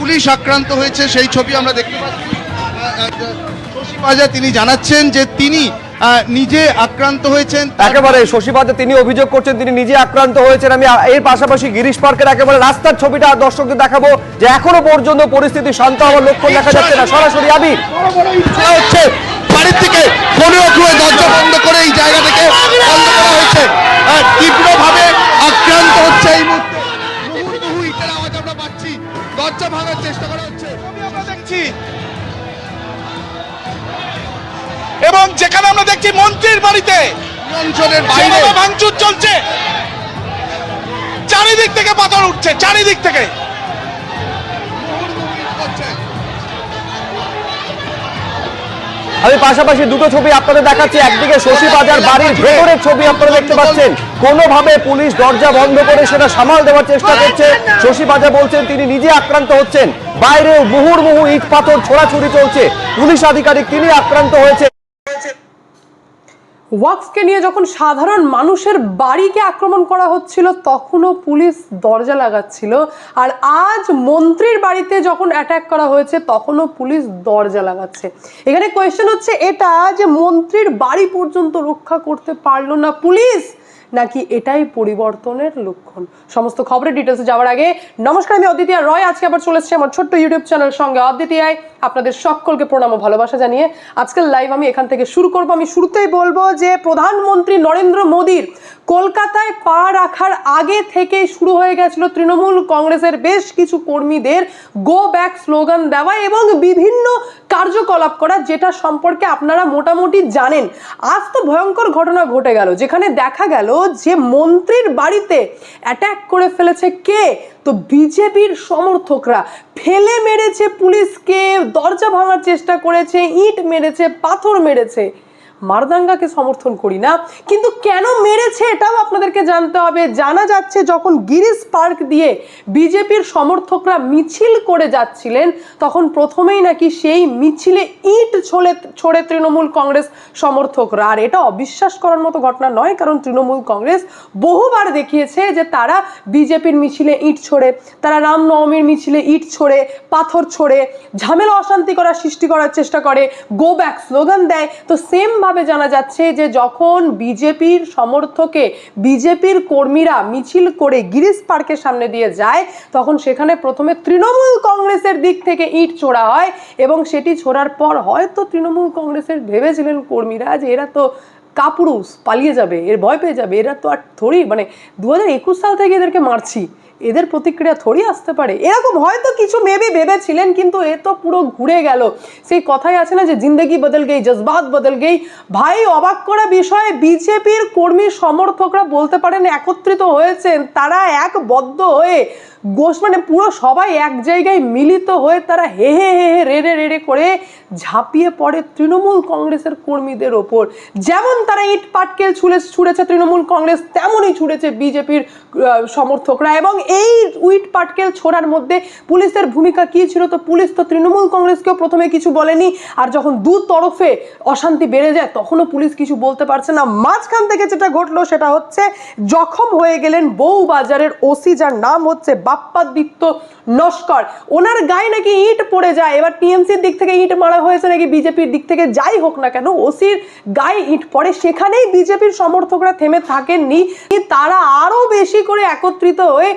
Police আক্রান্ত হয়েছে সেই ছবি আমরা দেখতে পাচ্ছি। শশী পাজা তিনি জানাচ্ছেন যে তিনি নিজে আক্রান্ত হয়েছেন। একেবারে শশী পাজা তিনি অভিযোগ করছেন তিনি নিজে আক্রান্ত হয়েছেন। আমি এর পাশাপাশি গিরিশ পার্কের একেবারে রাস্তার ছবিটা দর্শকদের দেখাবো যে এখনো পর্যন্ত পরিস্থিতি শান্ত হওয়ার লক্ষণ দেখা যাচ্ছে না। সরাসরি আবির হচ্ছে বাড়ির থেকে ফোনেও দরজা বন্ধ করে এই জায়গা থেকে বন্ধ করা হয়েছে। তীব্রভাবে আক্রান্ত হচ্ছে এই মুহূর্তে। মুহুর্মুহু ইটের আওয়াজ আমরা পাচ্ছি, দরজা ভাঙার চেষ্টা করা হচ্ছে আমরা দেখছি। এবং যেখানে আমরা দেখছি মন্ত্রীর বাড়িতে নিয়ন্ত্রণের বাইরে ভাঙচুর চলছে, চারিদিক থেকে পাথর উঠছে, চারিদিক থেকে। আমি পাশাপাশি দুটো ছবি আপনাদের দেখাচ্ছি। একদিকে শশী পাজার বাড়ির ভেতরের ছবি আপনারা দেখতে পাচ্ছেন, কোনোভাবে পুলিশ দরজা বন্ধ করে সেটা সামাল দেওয়ার চেষ্টা করছে। শশী পাজা বলছেন তিনি নিজে আক্রান্ত হচ্ছেন, বাইরেও মুহুর্মুহু ইট পাথর ছোড়াছুড়ি চলছে, পুলিশ আধিকারিক তিনি আক্রান্ত হয়েছে। ওয়াকফকে নিয়ে যখন সাধারণ মানুষের বাড়িকে আক্রমণ করা হচ্ছিল তখনও পুলিশ দরজা লাগাচ্ছিল, আর আজ মন্ত্রীর বাড়িতে যখন অ্যাটাক করা হয়েছে তখনও পুলিশ দরজা লাগাচ্ছে। এখানে কোয়েশ্চেন হচ্ছে এটা যে মন্ত্রীর বাড়ি পর্যন্ত রক্ষা করতে পারলো না পুলিশ, নাকি এটাই পরিবর্তনের লক্ষণ? সমস্ত খবরের ডিটেলসে যাওয়ার আগে নমস্কার, আমি অদ্বিতীয়া রয়। আজকে আবার চলে এসেছি আমার ছোট্ট ইউটিউব চ্যানেল সঙ্গে অদ্বিতীয়ায়। আপনাদের সকলকে প্রণাম ও ভালোবাসা জানিয়ে আজকের লাইভ আমি এখান থেকে শুরু করব। আমি শুরুতেই বলবো যে প্রধানমন্ত্রী নরেন্দ্র মোদীর কলকাতায় পা রাখার আগে থেকেই শুরু হয়ে গেছিল তৃণমূল কংগ্রেসের বেশ কিছু কর্মীদের গো ব্যাক স্লোগান দেওয়া এবং বিভিন্ন কার্যকলাপ করা, যেটা সম্পর্কে আপনারা মোটামুটি জানেন। আজ তো ভয়ঙ্কর ঘটনা ঘটে গেল, যেখানে দেখা গেল যে মন্ত্রীর বাড়িতে অ্যাটাক করে ফেলেছে কে? তো বিজেপির সমর্থকরা ফেলে মেরেছে পুলিশকে, দরজা ভাঙার চেষ্টা করেছে, ইট মেরেছে, পাথর মেরেছে। মারদাঙ্গাকে সমর্থন করি না, কিন্তু কেন মেরেছে এটাও আপনাদেরকে জানতে হবে। জানা যাচ্ছে যখন গিরিশ পার্ক দিয়ে বিজেপির সমর্থকরা মিছিল করে যাচ্ছিলেন তখন প্রথমেই নাকি সেই মিছিলে ইট ছোড়ে তৃণমূল কংগ্রেস সমর্থকরা। আর এটা অবিশ্বাস করার মতো ঘটনা নয়, কারণ তৃণমূল কংগ্রেস বহুবার দেখিয়েছে যে তারা বিজেপির মিছিলে ইট ছোড়ে, তারা রামনবমীর মিছিলে ইট ছোড়ে, পাথর ছোড়ে, ঝামেলা অশান্তি সৃষ্টি করার চেষ্টা করে, গো ব্যাক স্লোগান দেয়। তো সেম ভাবে জানা যাচ্ছে যে যখন বিজেপির সমর্থকে বিজেপির কর্মীরা মিছিল করে গিরিশ পার্কের সামনে দিয়ে যায় তখন সেখানে প্রথমে তৃণমূল কংগ্রেসের দিক থেকে ইট ছোড়া হয়, এবং সেটি ছোড়ার পর হয়তো তৃণমূল কংগ্রেসের ভেবেছিলেন কর্মীরা যে এরা তো কাপুরুষ, পালিয়ে যাবে, এর ভয় পেয়ে যাবে, এরা তো আর থোড়ি 2021 সাল থেকে এদেরকে মারছি, এদের প্রতিক্রিয়া থোড়ি আসতে পারে, এরকম হয়তো কিছু মেবি ভেবেছিলেন। কিন্তু এ তো পুরো ঘুরে গেল। সেই কথাই আছে না যে জিন্দগি বদল গেই, জজবাত বদল গেই। ভাই, অবাক করা বিষয়ে বিজেপির কর্মী সমর্থকরা বলতে পারেন একত্রিত হয়েছেন, তারা একবদ্ধ হয়ে পুরো সবাই এক জায়গায় মিলিত হয়ে তারা হে হে হে হে রেড়ে রেড়ে করে ঝাঁপিয়ে পড়ে তৃণমূল কংগ্রেসের কর্মীদের ওপর। যেমন তারা ইট পাটকেল ছুঁড়েছে তৃণমূল কংগ্রেস, তেমনই ছুঁড়েছে বিজেপির সমর্থকরা। এবং এই ইট পাটকেল ছোড়ার মধ্যে পুলিশের ভূমিকা কি ছিল? তো পুলিশ তো তৃণমূল কংগ্রেসকেও প্রথমে কিছু বলেনি, আর যখন দু তরফে অশান্তি বেড়ে যায় তখনও পুলিশ কিছু বলতে পারছে না। মাঝখান থেকে যেটা ঘটলো সেটা হচ্ছে জখম হয়ে গেলেন বউবাজারের ওসি, যার নাম হচ্ছে বাপ্পাদিত্য নস্কর। ওনার গায়ে নাকি ইট পড়ে যায়। এবার টিএমসির দিক থেকে ইট মারা হয়েছে নাকি বিজেপির দিক থেকে, যাই হোক না কেন ওসির গায়ে ইট পড়ে। সেখানেই বিজেপির সমর্থকরা থেমে থাকেননি, তারা আরো বেশি করে একত্রিত হয়ে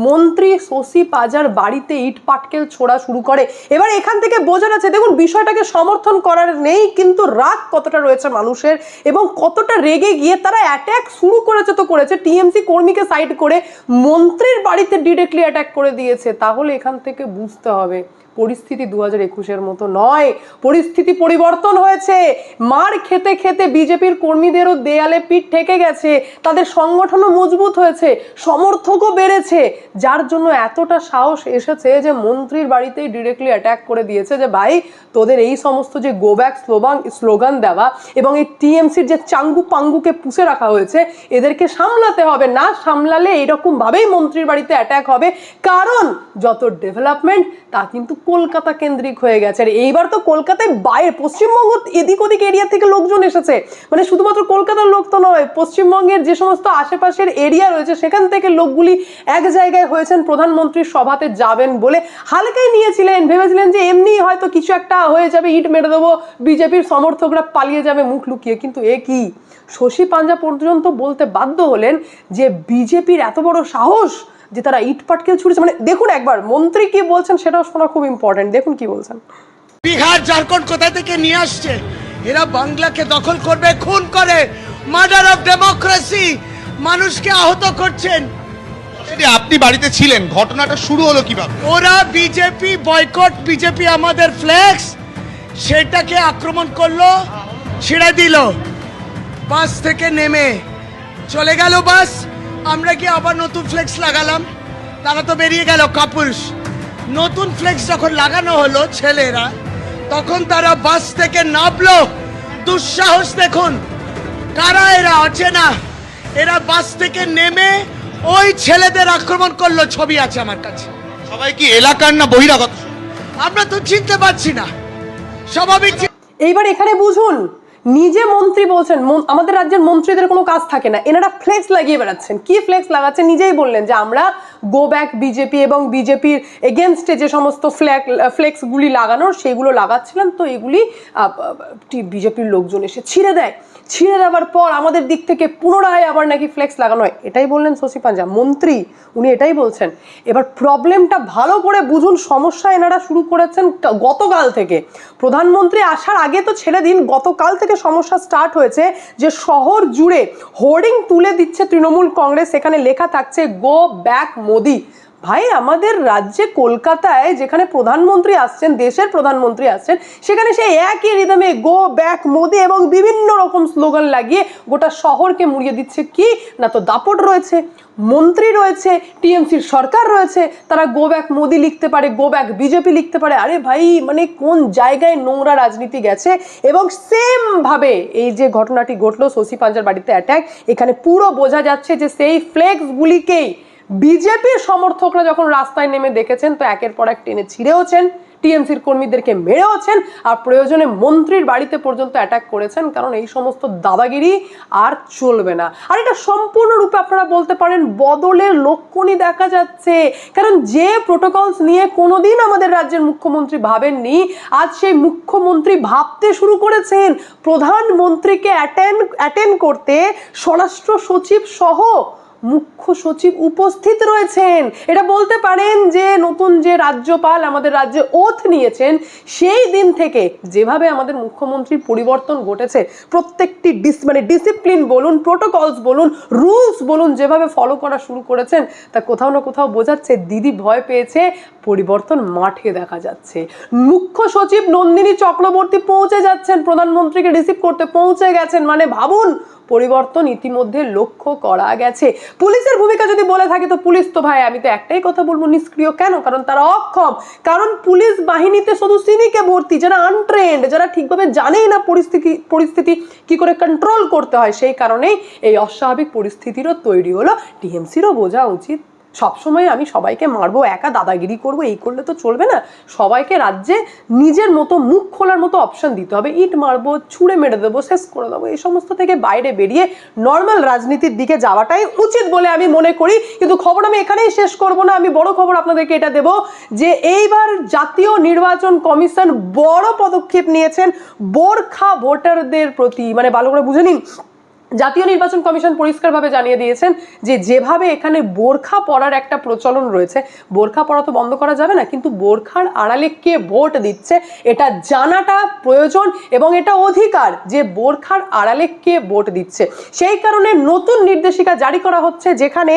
মন্ত্রী শশী পাজার বাড়িতে ইট পাটকেল ছোড়া শুরু করে। এবার এখান থেকে বোঝা যাচ্ছে, দেখুন বিষয়টাকে সমর্থন করার নেই, কিন্তু রাগ কতটা রয়েছে মানুষের এবং কতটা রেগে গিয়ে তারা অ্যাটাক শুরু করেছে। তো করেছে টিএমসি কর্মীকে সাইড করে মন্ত্রীর বাড়িতে ডিরেক্টলি অ্যাটাক করে দিয়েছে। তাহলে এখান থেকে বুঝতে হবে পরিস্থিতি 2021-এর মতো নয়, পরিস্থিতি পরিবর্তন হয়েছে। মার খেতে খেতে বিজেপির কর্মীদেরও দেয়ালে পিঠ ঠেকে গেছে, তাদের সংগঠনও মজবুত হয়েছে, সমর্থকও বেড়েছে, যার জন্য এতটা সাহস এসেছে যে মন্ত্রীর বাড়িতেই ডিরেক্টলি অ্যাটাক করে দিয়েছে যে ভাই তোদের এই সমস্ত যে গো ব্যাক স্লোগান দেওয়া এবং এই টিএমসির যে চাঙ্গু পাঙ্গুকে পুষে রাখা হয়েছে এদেরকে সামলাতে হবে, না সামলালে এইরকম ভাবেই মন্ত্রীর বাড়িতে অ্যাটাক হবে। কারণ যত ডেভেলপমেন্ট তা কিন্তু কলকাতা কেন্দ্রিক হয়ে গেছে। আর এইবার তো কলকাতায় বাইরে পশ্চিমবঙ্গ এদিক ওদিক এরিয়া থেকে লোকজন এসেছে, মানে শুধুমাত্র কলকাতার লোক তো নয়, পশ্চিমবঙ্গের যে সমস্ত আশেপাশের এরিয়া রয়েছে সেখান থেকে লোকগুলি এক জায়গায় হয়েছেন প্রধানমন্ত্রীর সভাতে যাবেন বলে। হালকাই নিয়েছিলেন, ভেবেছিলেন যে এমনি হয়তো কিছু একটা হয়ে যাবে, ইট মেরে দেবো, বিজেপির সমর্থকরা পালিয়ে যাবে মুখ লুকিয়ে। কিন্তু এ কি, শশী পাঞ্জা পর্যন্ত বলতে বাধ্য হলেন যে বিজেপির এত বড় সাহস যে তারা ইট পাটকেল ছুড়েছে। মানে দেখুন একবার মন্ত্রী কি বলছেন, সেটাও শোনা খুব ইম্পর্টেন্ট। দেখুন কি বলছেন। বিহার ঝাড়খণ্ড কোথা থেকে নিয়ে আসছে, এরা বাংলাকে দখল করবে, খুন করে, মার্ডার অফ ডেমোক্রেসি, মানুষকে আহত করছেন। আপনি বাড়িতে ছিলেন, ঘটনাটা শুরু হলো কিভাবে? ওরা বিজেপি বয়কট, বিজেপি আমাদের ফ্লেক্স, সেটাকে আক্রমণ করলো, ছিঁড়ে দিল। বাস থেকে নেমে চলে গেল বাস, আমরা কি আবার নতুন ফ্লেক্স লাগালাম, তারা তো বেরিয়ে গেল কাপুরুষ। নতুন ফ্লেক্স যখন লাগানো হলো ছেলেরা, তখন তারা বাস থেকে নামলো। দুঃসাহস দেখুন, কারা এরা, অচেনা, এরা বাস থেকে নেমে ওই ছেলেদের আক্রমণ করলো। ছবি আছে আমার কাছে। সবাই কি এলাকার না বহিরাগত? আমরা তো চিনতে পারছি না, স্বাভাবিক। এইবার এখানে বুঝুন, নিজে মন্ত্রী বলছেন আমাদের রাজ্যের মন্ত্রীদের কোনো কাজ থাকে না, এনারা ফ্লেক্স লাগিয়ে বেড়াচ্ছেন। কি ফ্লেক্স লাগাচ্ছেন, নিজেই বললেন যে আমরা গো ব্যাক বিজেপি এবং বিজেপির এগেনস্টে যে সমস্ত ফ্লেক্সগুলি লাগানোর সেগুলো লাগাচ্ছিলেন। তো এগুলি বিজেপির লোকজন এসে ছিঁড়ে দেয়, ছিঁড়ে দেওয়ার পর আমাদের দিক থেকে পুনরায় আবার নাকি ফ্লেক্স লাগানো হয়। এটাই বললেন শশী পাঞ্জা, মন্ত্রী, উনি এটাই বলছেন। এবার প্রবলেমটা ভালো করে বুঝুন, সমস্যা এনারা শুরু করেছেন গতকাল থেকে। প্রধানমন্ত্রী আসার আগে তো ছেড়ে দিন, গতকাল থেকে সমস্যা স্টার্ট হয়েছে যে শহর জুড়ে হোর্ডিং তুলে দিচ্ছে তৃণমূল কংগ্রেস, সেখানে লেখা থাকছে গো ব্যাক মোদি। ভাই, আমাদের রাজ্যে কলকাতায় যেখানে প্রধানমন্ত্রী আসছেন, দেশের প্রধানমন্ত্রী আসছেন, সেখানে সেই একই রিদমে গো ব্যাক মোদি এবং বিভিন্ন রকম স্লোগান লাগিয়ে গোটা শহরকে মুড়িয়ে দিচ্ছে। কি না, তো দাপট রয়েছে, মন্ত্রী রয়েছে, টিএমসির সরকার রয়েছে, তারা গো ব্যাক মোদি লিখতে পারে, গো ব্যাক বিজেপি লিখতে পারে। আরে ভাই, মানে কোন জায়গায় নোংরা রাজনীতি গেছে। এবং সেম ভাবে এই যে ঘটনাটি ঘটলো, শশী পাঞ্জার বাড়িতে অ্যাটাক, এখানে পুরো বোঝা যাচ্ছে যে সেই ফ্লেক্সগুলিকেই বিজেপির সমর্থকরা যখন রাস্তায় নেমে দেখেছেন, তো একের পর এক টেনে ছিঁড়েওছেন, টিএমসির কর্মীদেরকে মেরেওছেন, আর প্রয়োজনে মন্ত্রীর বাড়িতে পর্যন্ত অ্যাটাক করেছেন। কারণ এই সমস্ত দাদাগিরি আর চলবে না। আর এটা সম্পূর্ণরূপে আপনারা বলতে পারেন বদলের লক্ষণই দেখা যাচ্ছে। কারণ যে প্রোটোকলস নিয়ে কোনোদিন আমাদের রাজ্যের মুখ্যমন্ত্রী ভাবেননি, আজ সেই মুখ্যমন্ত্রী ভাবতে শুরু করেছেন। প্রধানমন্ত্রীকে অ্যাটেন্ড করতে স্বরাষ্ট্র সচিব সহ মুখ্য সচিব উপস্থিত রয়েছেন। এটা বলতে পারেন যে নতুন যে রাজ্যপাল আমাদের রাজ্যে ওথ নিয়েছেন, সেই দিন থেকে যেভাবে আমাদের মুখ্যমন্ত্রীর পরিবর্তন ঘটেছে, প্রত্যেকটি ডিসিপ্লিন বলুন, প্রোটোকলস বলুন, রুলস বলুন, যেভাবে ফলো করা শুরু করেছেন, তা কোথাও না কোথাও বোঝাচ্ছে দিদি ভয় পেয়েছে, পরিবর্তন মাঠে দেখা যাচ্ছে। মুখ্য সচিব নন্দিনী চক্রবর্তী পৌঁছে যাচ্ছেন, প্রধানমন্ত্রীকে রিসিভ করতে পৌঁছে গেছেন। মানে ভাবুন, পরিবর্তন ইতিমধ্যে লক্ষ্য করা গেছে। পুলিশের ভূমিকা যদি বলে থাকে, তো পুলিশ তো ভাই, আমি তো একটাই কথা বলবো, নিষ্ক্রিয়। কেন? কারণ তারা অক্ষম। কারণ পুলিশ বাহিনীতে শুধু সিভিকে ভর্তি, যারা আনট্রেন্ড, যারা ঠিকভাবে জানেই না পরিস্থিতি কি করে কন্ট্রোল করতে হয়। সেই কারণেই এই অস্বাভাবিক পরিস্থিতিরও তৈরি হলো। টিএমসিরও বোঝা উচিত, সবসময় আমি সবাইকে মারবো, একা দাদাগিরি করবো, এই করলে তো চলবে না। সবাইকে রাজ্যে নিজের মতো মুখ খোলার মতো অপশন দিতে হবে। ইট মারবো, ছুঁড়ে মেরে দেবো, শেষ করে দেবো, এই সমস্ত থেকে বাইরে বেরিয়ে নর্মাল রাজনীতির দিকে যাওয়াটাই উচিত বলে আমি মনে করি। কিন্তু খবর আমি এখানেই শেষ করব না, আমি বড় খবর আপনাদেরকে এটা দেব যে এইবার জাতীয় নির্বাচন কমিশন বড় পদক্ষেপ নিয়েছেন বোরখা ভোটারদের প্রতি। মানে ভালো করে বুঝে নিন, জাতীয় নির্বাচন কমিশন পরিষ্কারভাবে জানিয়ে দিয়েছেন যে যেভাবে এখানে বোরখা পরার একটা প্রচলন রয়েছে, বোরখা পরা তো বন্ধ করা যাবে না, কিন্তু বোরখার আড়ালে কে ভোট দিচ্ছে এটা জানাটা প্রয়োজন এবং এটা অধিকার যে বোরখার আড়ালে কে ভোট দিচ্ছে। সেই কারণে নতুন নির্দেশিকা জারি করা হচ্ছে, যেখানে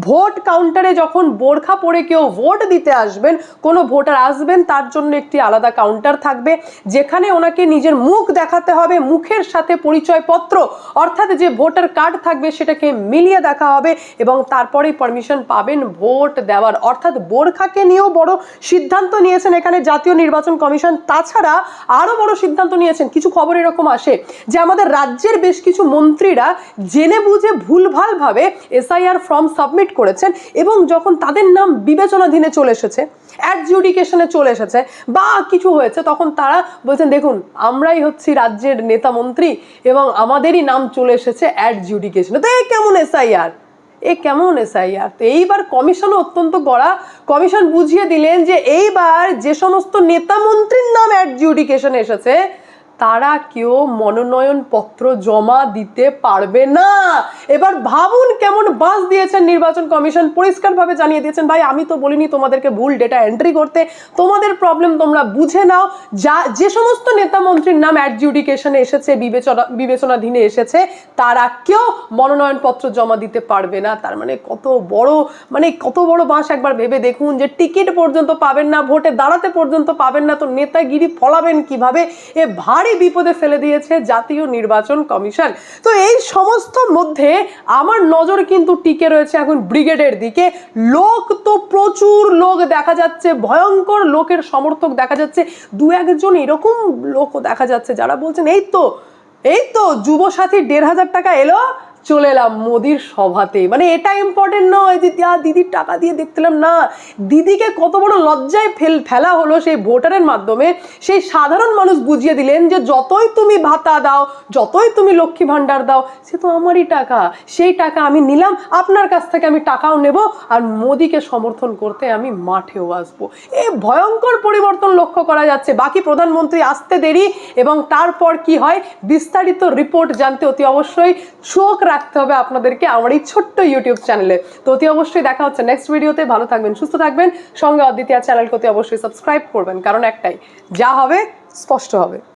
ভোট কাউন্টারে যখন বোরখা পরে কেউ ভোট দিতে আসবেন, কোনো ভোটার আসবেন, তার জন্য একটি আলাদা কাউন্টার থাকবে, যেখানে ওনাকে নিজের মুখ দেখাতে হবে, মুখের সাথে পরিচয়পত্র অর্থাৎ যে ভোটার কার্ড থাকবে সেটাকে মিলিয়ে দেখা হবে এবং তারপরেই পারমিশন পাবেন ভোট দেওয়ার। অর্থাৎ বোরখাকে নিয়েও বড় সিদ্ধান্ত নিয়েছেন এখানে জাতীয় নির্বাচন কমিশন। তাছাড়া আরো বড় সিদ্ধান্ত নিয়েছেন, কিছু খবর এরকম আসে যে আমাদের রাজ্যের বেশ কিছু মন্ত্রীরা জেনে বুঝে ভুলভালভাবে এসআইআর ফর্ম সাবমিট করেছেন এবং যখন তাদের নাম বিবেচনাধীনে চলে এসেছে, অ্যাডজুডিকেশনে চলে এসেছে বা কিছু হয়েছে, তখন তারা বলছেন দেখুন আমরাই হচ্ছি রাজ্যের নেতা মন্ত্রী এবং আমাদেরই নাম চলে এসেছে অ্যাডজুডিকেশনে। তো এই কেমন এসআইআর, কেমন এসআইআর? তো এইবার কমিশনও অত্যন্ত কড়া, কমিশন বুঝিয়ে দিলেন যে এইবার যে সমস্ত নেতা মন্ত্রীর নাম অ্যাডজুডিকেশনে এসেছে তারা কেউ মনোনয়ন পত্র জমা দিতে পারবে না। এবার ভাবুন কেমন বাস দিয়েছেন নির্বাচন কমিশন, পরিষ্কারভাবে জানিয়ে দিয়েছেন ভাই আমি তো বলিনি তোমাদেরকে ভুল ডেটা এন্ট্রি করতে, তোমাদের প্রবলেম তোমরা বুঝে নাও। যে সমস্ত নেতা মন্ত্রীর নাম অ্যাডজুডিকেশনে এসেছে, বিবেচনাধীনে এসেছে, তারা কেউ মনোনয়ন পত্র জমা দিতে পারবে না। তার মানে কত বড় বাস একবার ভেবে দেখুন, যে টিকিট পর্যন্ত পাবেন না, ভোটে দাঁড়াতে পর্যন্ত পাবেন না, তো নেতাগিরি ফলাবেন কিভাবে? ভারী বিপদে ফেলে দিয়েছে জাতীয় নির্বাচন কমিশন। তো এই সমস্ত মধ্যে আমার নজর কিন্তু টিকে রয়েছে এখন ব্রিগেডের দিকে। লোক তো প্রচুর লোক দেখা যাচ্ছে, ভয়ঙ্কর লোকের সমর্থক দেখা যাচ্ছে, দু একজন এরকম লোকও দেখা যাচ্ছে যারা বলছেন এই তো যুবসাথী 1500 টাকা এলো, চলে এলাম মোদির সভাতে। মানে এটা ইম্পর্টেন্ট নয় যে দিদির টাকা দিয়ে দেখতেলাম না, দিদিকে কত বড় লজ্জায় ফেলা হলো সেই ভোটারের মাধ্যমে। সেই সাধারণ মানুষ বুঝিয়ে দিলেন যে যতই তুমি ভাতা দাও, যতই তুমি লক্ষ্মী ভান্ডার দাও, সে তো আমারই টাকা, সেই টাকা আমি নিলাম, আপনার কাছ থেকে আমি টাকাও নেব, আর মোদিকে সমর্থন করতে আমি মাঠেও আসবো। এই ভয়ঙ্কর পরিবর্তন লক্ষ্য করা যাচ্ছে। বাকি প্রধানমন্ত্রী আসতে দেরি, এবং তারপর কি হয় বিস্তারিত রিপোর্ট জানতে অতি অবশ্যই চোখ রাখতে হবে আপনাদেরকে আমার এই ছোট্ট ইউটিউব চ্যানেলে। তো অতি অবশ্যই দেখা হচ্ছে নেক্সট ভিডিওতে। ভালো থাকবেন, সুস্থ থাকবেন, সঙ্গে অদ্বিতীয়া চ্যানেলকে অতি অবশ্যই সাবস্ক্রাইব করবেন, কারণ একটাই, যা হবে স্পষ্ট হবে।